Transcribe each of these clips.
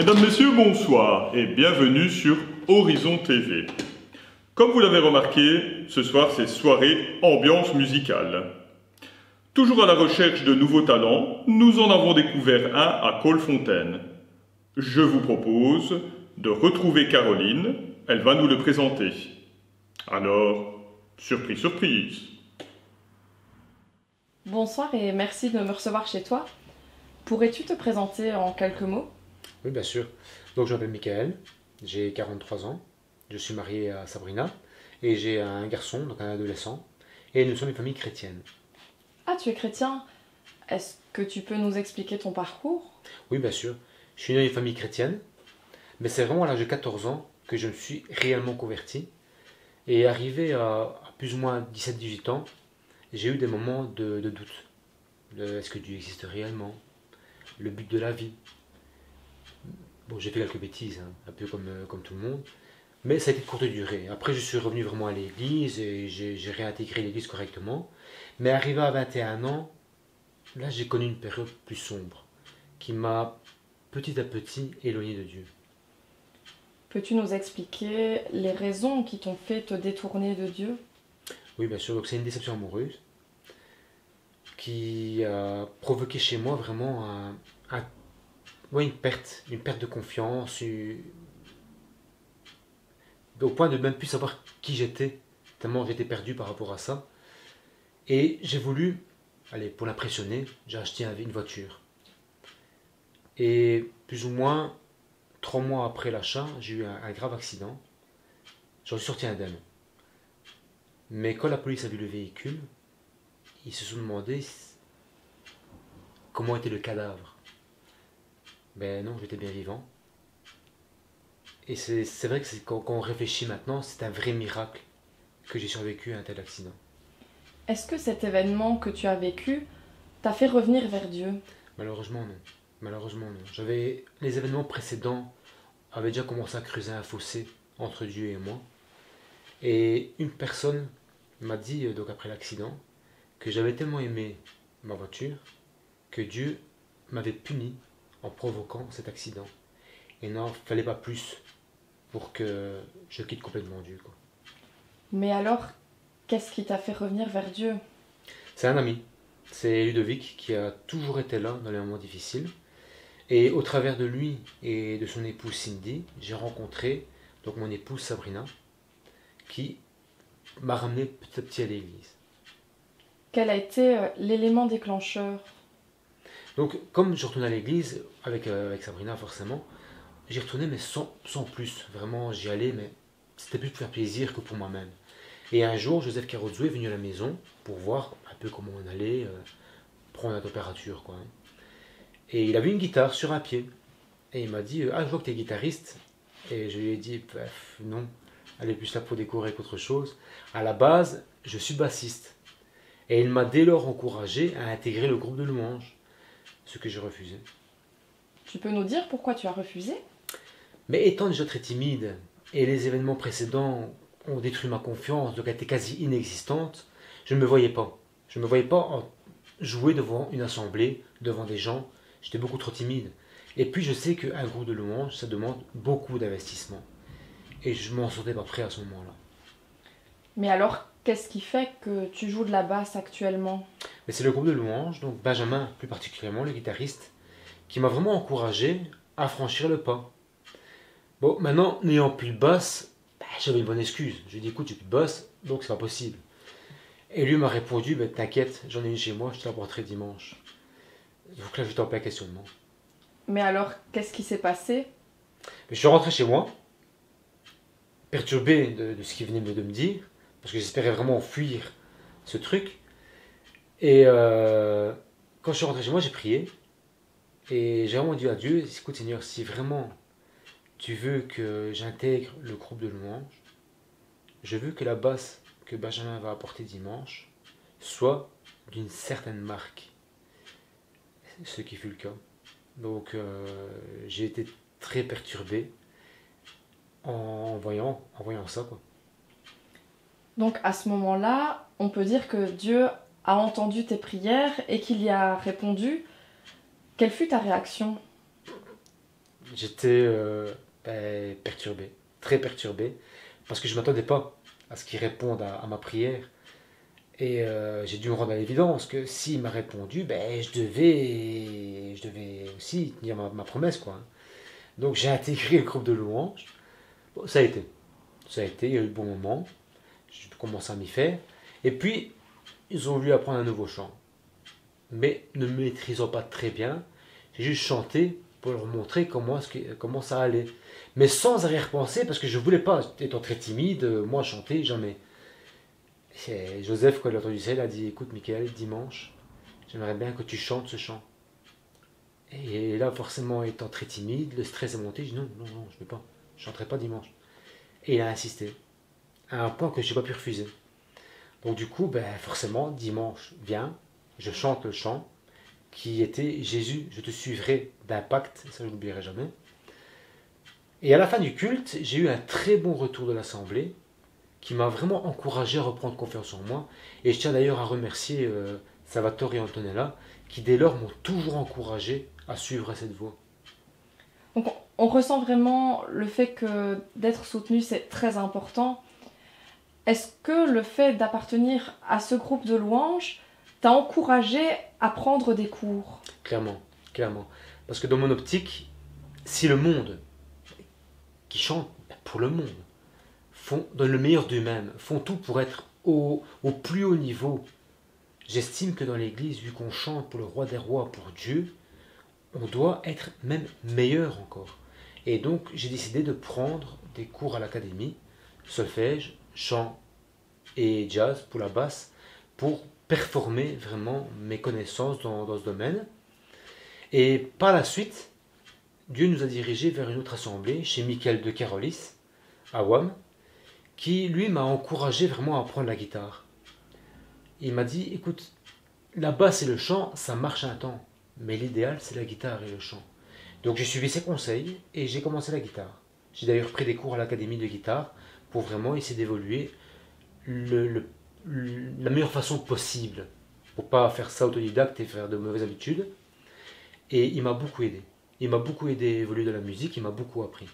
Mesdames, Messieurs, bonsoir et bienvenue sur Horizon TV. Comme vous l'avez remarqué, ce soir c'est soirée ambiance musicale. Toujours à la recherche de nouveaux talents, nous en avons découvert un à Colfontaine. Je vous propose de retrouver Caroline, elle va nous le présenter. Alors, surprise, surprise. Bonsoir et merci de me recevoir chez toi. Pourrais-tu te présenter en quelques mots? Oui, bien sûr. Donc, je m'appelle Michael, j'ai 43 ans, je suis marié à Sabrina et j'ai un garçon, donc un adolescent, et nous sommes une famille chrétienne. Ah, tu es chrétien. Est-ce que tu peux nous expliquer ton parcours? Oui, bien sûr. Je suis né dans une famille chrétienne, mais c'est vraiment à l'âge de 14 ans que je me suis réellement converti. Et arrivé à plus ou moins 17-18 ans, j'ai eu des moments de doute. Est-ce que Dieu existe réellement? Le but de la vie? Bon, j'ai fait quelques bêtises, hein, un peu comme tout le monde, mais ça a été de courte durée. Après, je suis revenu vraiment à l'église et j'ai réintégré l'église correctement. Mais arrivé à 21 ans, là, j'ai connu une période plus sombre qui m'a petit à petit éloigné de Dieu. Peux-tu nous expliquer les raisons qui t'ont fait te détourner de Dieu? Oui, bien sûr, donc c'est une déception amoureuse qui a provoqué chez moi vraiment ouais, une perte de confiance, au point de même plus savoir qui j'étais, tellement j'étais perdu par rapport à ça. Et j'ai voulu, allez, pour l'impressionner, j'ai acheté une voiture. Et plus ou moins 3 mois après l'achat, j'ai eu un grave accident. J'en suis sorti indemne. Mais quand la police a vu le véhicule, ils se sont demandé comment était le cadavre. Ben non, j'étais bien vivant. Et c'est vrai que quand on réfléchit maintenant, c'est un vrai miracle que j'ai survécu à un tel accident. Est-ce que cet événement que tu as vécu t'a fait revenir vers Dieu? Malheureusement non. Malheureusement non. Les événements précédents avaient déjà commencé à creuser un fossé entre Dieu et moi. Et une personne m'a dit, donc après l'accident, que j'avais tellement aimé ma voiture que Dieu m'avait puni en provoquant cet accident. Et il n'en fallait pas plus pour que je quitte complètement Dieu, quoi. Mais alors, qu'est-ce qui t'a fait revenir vers Dieu? C'est un ami, c'est Ludovic qui a toujours été là dans les moments difficiles. Et au travers de lui et de son épouse Cindy, j'ai rencontré donc mon épouse Sabrina qui m'a ramené petit à petit à l'église. Quel a été l'élément déclencheur? Donc comme je retournais à l'église avec Sabrina forcément, j'y retournais mais sans plus. Vraiment j'y allais mais c'était plus pour faire plaisir que pour moi-même. Et un jour, Joseph Carozzo est venu à la maison pour voir un peu comment on allait, prendre la température, quoi. Et il avait une guitare sur un pied. Et il m'a dit, ah, je vois que tu es guitariste. Et je lui ai dit, non, elle est plus là pour décorer qu'autre chose. À la base, je suis bassiste. Et il m'a dès lors encouragé à intégrer le groupe de louanges, ce que j'ai refusé. Tu peux nous dire pourquoi tu as refusé? Mais étant déjà très timide, et les événements précédents ont détruit ma confiance, donc elle était quasi inexistante, je ne me voyais pas. Je ne me voyais pas jouer devant une assemblée, devant des gens. J'étais beaucoup trop timide. Et puis je sais qu'un groupe de louanges, ça demande beaucoup d'investissement. Et je m'en sentais pas prêt à ce moment-là. Mais alors, qu'est-ce qui fait que tu joues de la basse actuellement? Mais c'est le groupe de louanges, donc Benjamin plus particulièrement, le guitariste, qui m'a vraiment encouragé à franchir le pas. Bon, maintenant, n'ayant plus de basse, j'avais une bonne excuse. Je lui ai dit, écoute, j'ai plus de basse, donc c'est pas possible. Et lui m'a répondu, t'inquiète, j'en ai une chez moi, je te l'apporterai dimanche. Donc là, j'étais en plein questionnement. Mais alors, qu'est-ce qui s'est passé? Mais je suis rentré chez moi, perturbé de ce qu'il venait de me dire, parce que j'espérais vraiment fuir ce truc. Et quand je suis rentré chez moi, j'ai prié. Et j'ai vraiment dit à Dieu, écoute Seigneur, si vraiment tu veux que j'intègre le groupe de louanges, je veux que la basse que Benjamin va apporter dimanche soit d'une certaine marque. Ce qui fut le cas. Donc j'ai été très perturbé en voyant ça, quoi. Donc à ce moment-là, on peut dire que Dieu a entendu tes prières et qu'il y a répondu. Quelle fut ta réaction? j'étais perturbé, très perturbé, parce que je ne m'attendais pas à ce qu'il réponde à ma prière. Et j'ai dû me rendre à l'évidence que s'il m'a répondu, je devais aussi tenir ma promesse, quoi. Donc j'ai intégré le groupe de louanges. Bon, ça a été, il y a eu de bons moments, j'ai commencé à m'y faire. Et puis, ils ont voulu apprendre un nouveau chant. Mais ne me maîtrisant pas très bien, j'ai juste chanté pour leur montrer comment ça allait. Mais sans arrière-pensée, parce que je voulais pas, étant très timide, moi chanter, jamais. Et Joseph, quand il a entendu ça, il a dit, écoute Michael, dimanche, j'aimerais bien que tu chantes ce chant. Et là, forcément, étant très timide, le stress est monté, je dis non, non, non, je ne peux pas, je ne chanterai pas dimanche. Et il a insisté, à un point que je n'ai pas pu refuser. Donc du coup, forcément, dimanche vient, je chante le chant, qui était Jésus, je te suivrai d'Impact, ça je n'oublierai jamais. Et à la fin du culte, j'ai eu un très bon retour de l'assemblée, qui m'a vraiment encouragé à reprendre confiance en moi. Et je tiens d'ailleurs à remercier Salvatore et Antonella, qui dès lors m'ont toujours encouragé à suivre cette voie. Donc on ressent vraiment le fait que d'être soutenu, c'est très important. Est-ce que le fait d'appartenir à ce groupe de louanges t'a encouragé à prendre des cours? Clairement, clairement. Parce que dans mon optique, si le monde, qui chante pour le monde, donnent le meilleur d'eux-mêmes, font tout pour être au plus haut niveau, j'estime que dans l'Église, vu qu'on chante pour le roi des rois, pour Dieu, on doit être même meilleur encore. Et donc, j'ai décidé de prendre des cours à l'académie, solfège, chant et jazz pour la basse, pour performer vraiment mes connaissances dans ce domaine. Et par la suite, Dieu nous a dirigés vers une autre assemblée, chez Michael de Carolis, à WAM, qui lui m'a encouragé vraiment à apprendre la guitare. Il m'a dit, écoute, la basse et le chant, ça marche un temps, mais l'idéal c'est la guitare et le chant. Donc j'ai suivi ses conseils et j'ai commencé la guitare. J'ai d'ailleurs pris des cours à l'académie de guitare pour vraiment essayer d'évoluer la meilleure façon possible, pour pas faire ça autodidacte et faire de mauvaises habitudes. Et il m'a beaucoup aidé. Il m'a beaucoup aidé à évoluer dans la musique, il m'a beaucoup appris.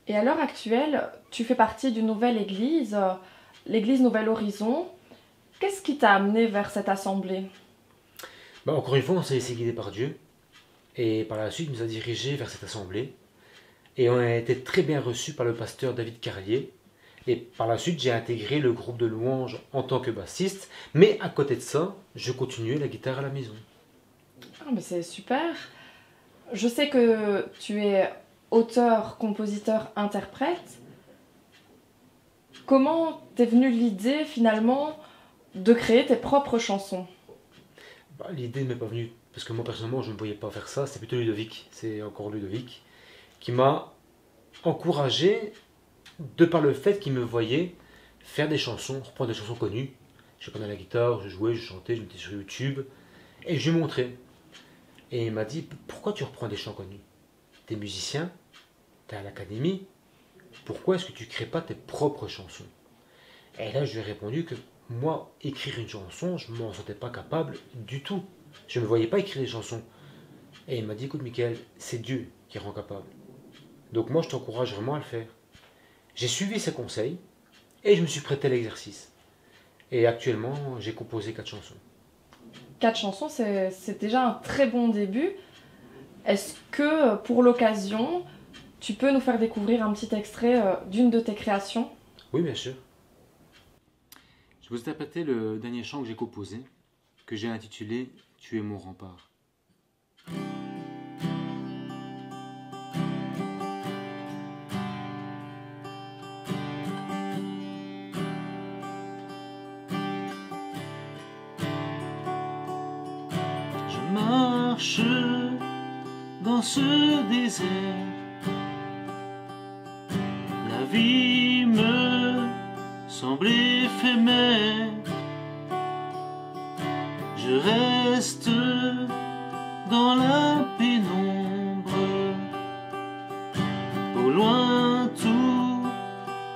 Et à l'heure actuelle, tu fais partie d'une nouvelle église, l'église Nouvel Horizon. Qu'est-ce qui t'a amené vers cette assemblée? Encore une fois, on s'est laissé guider par Dieu. Et par la suite, il nous a dirigés vers cette assemblée. Et on a été très bien reçus par le pasteur David Carlier. Et par la suite, j'ai intégré le groupe de louanges en tant que bassiste. Mais à côté de ça, je continuais la guitare à la maison. Ah, mais c'est super. Je sais que tu es auteur, compositeur, interprète. Comment t'es venue l'idée finalement de créer tes propres chansons? L'idée ne m'est pas venue, parce que moi personnellement je ne voyais pas faire ça, c'est plutôt Ludovic, c'est encore Ludovic, qui m'a encouragé, de par le fait qu'il me voyait faire des chansons, reprendre des chansons connues. Je prenais la guitare, je jouais, je chantais, je mettais sur YouTube, et je lui montrais. Et il m'a dit, pourquoi tu reprends des chants connus? T'es musicien, t'es à l'académie, pourquoi est-ce que tu ne crées pas tes propres chansons? Et là je lui ai répondu que moi, écrire une chanson, je ne m'en sentais pas capable du tout. Je ne me voyais pas écrire des chansons. Et il m'a dit, écoute Michael, c'est Dieu qui rend capable. Donc moi, je t'encourage vraiment à le faire. J'ai suivi ses conseils et je me suis prêté à l'exercice. Et actuellement, j'ai composé 4 chansons. 4 chansons, c'est déjà un très bon début. Est-ce que, pour l'occasion, tu peux nous faire découvrir un petit extrait d'une de tes créations? Oui, bien sûr. Je vais vous interpréter le dernier chant que j'ai composé, que j'ai intitulé « Tu es mon rempart ». Je marche dans ce désert, la vie me semble éphémère, je reste dans la pénombre, au loin tout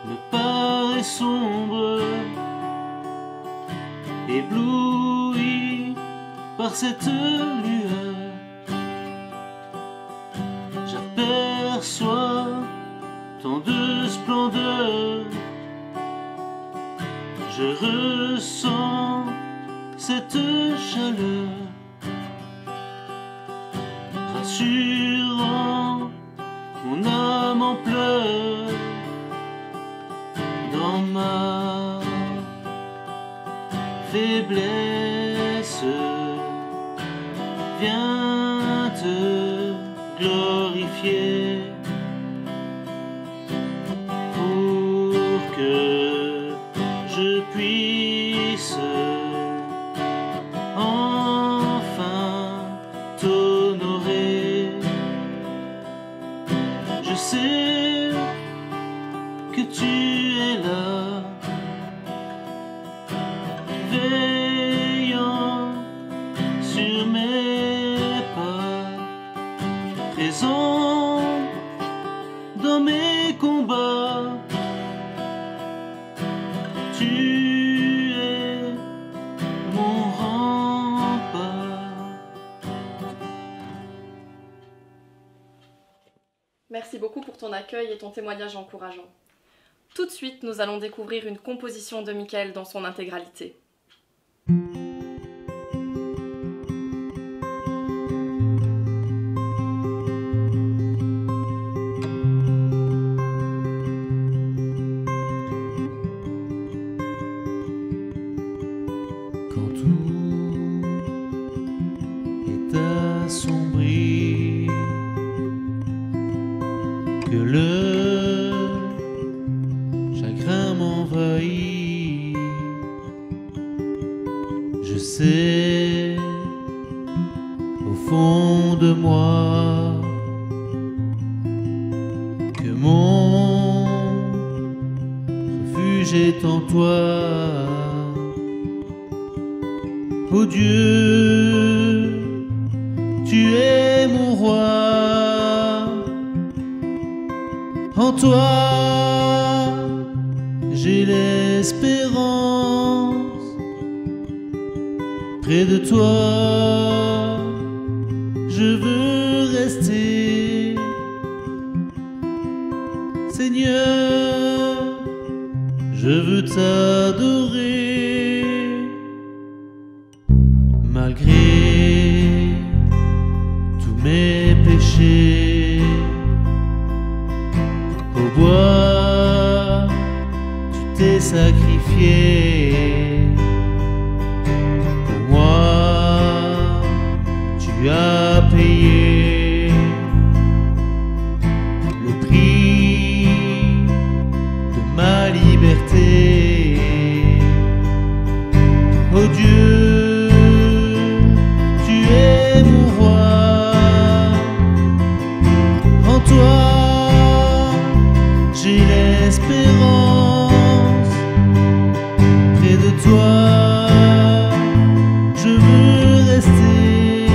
me paraît sombre, ébloui par cette lueur, tant de splendeur. Je ressens cette chaleur rassurant, mon âme en pleurs. Dans ma faiblesse, viens te glorifier pour que je puisse enfin t'honorer. Je sais que tu es là, veillant sur mes pas, présent dans mes combats. Tu es mon rempart. Merci beaucoup pour ton accueil et ton témoignage encourageant. Tout de suite, nous allons découvrir une composition de Michael dans son intégralité. Quand tout est assombri, que le chagrin m'envahit, je sais au fond de moi que mon refuge est en toi. Oh Dieu, tu es mon roi, en toi j'ai l'espérance, près de toi je veux rester. Seigneur, je veux t'adorer. Malgré tous mes péchés, au bois tu t'es sacrifié. Pour moi tu as payé le prix de ma liberté. Oh Dieu, j'ai l'espérance, près de toi je veux rester.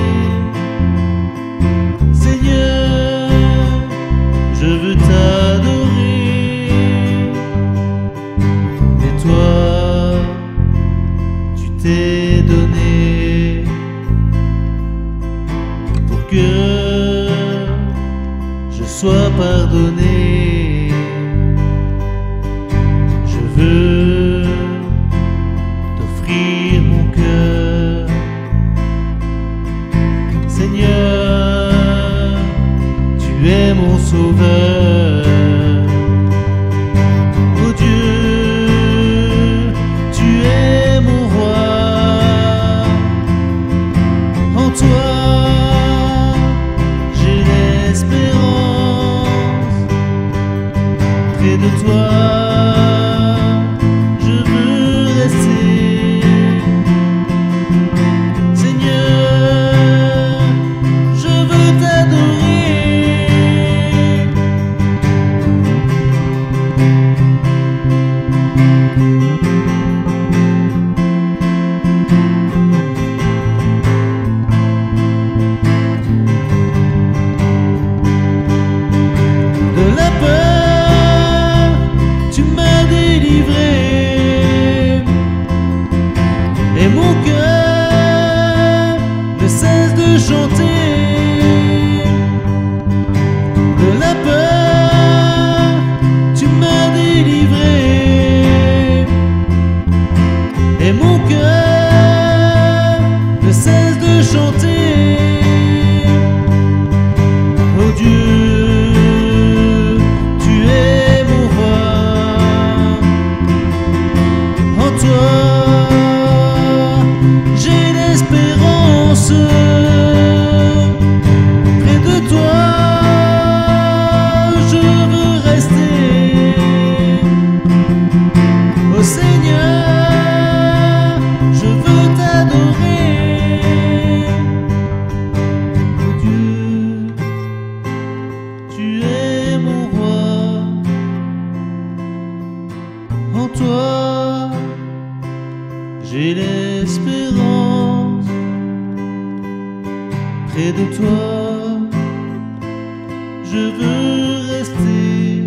Seigneur, je veux t'adorer. Et toi, tu t'es donné pour que je sois pardonné. Je veux t'offrir mon cœur. Seigneur, tu es mon sauveur. Oh Dieu, tu es mon roi. En toi j'ai l'espérance, près de toi je veux rester. Seigneur, je veux t'adorer. De la peur tu près de toi, je veux rester.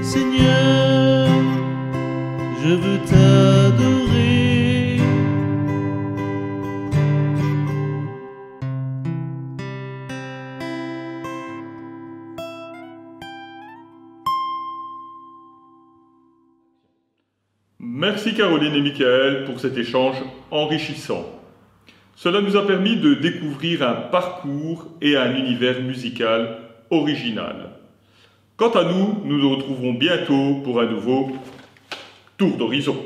Seigneur, je veux t'adorer. Merci Caroline et Michael pour cet échange enrichissant. Cela nous a permis de découvrir un parcours et un univers musical original. Quant à nous, nous nous retrouverons bientôt pour un nouveau tour d'horizon.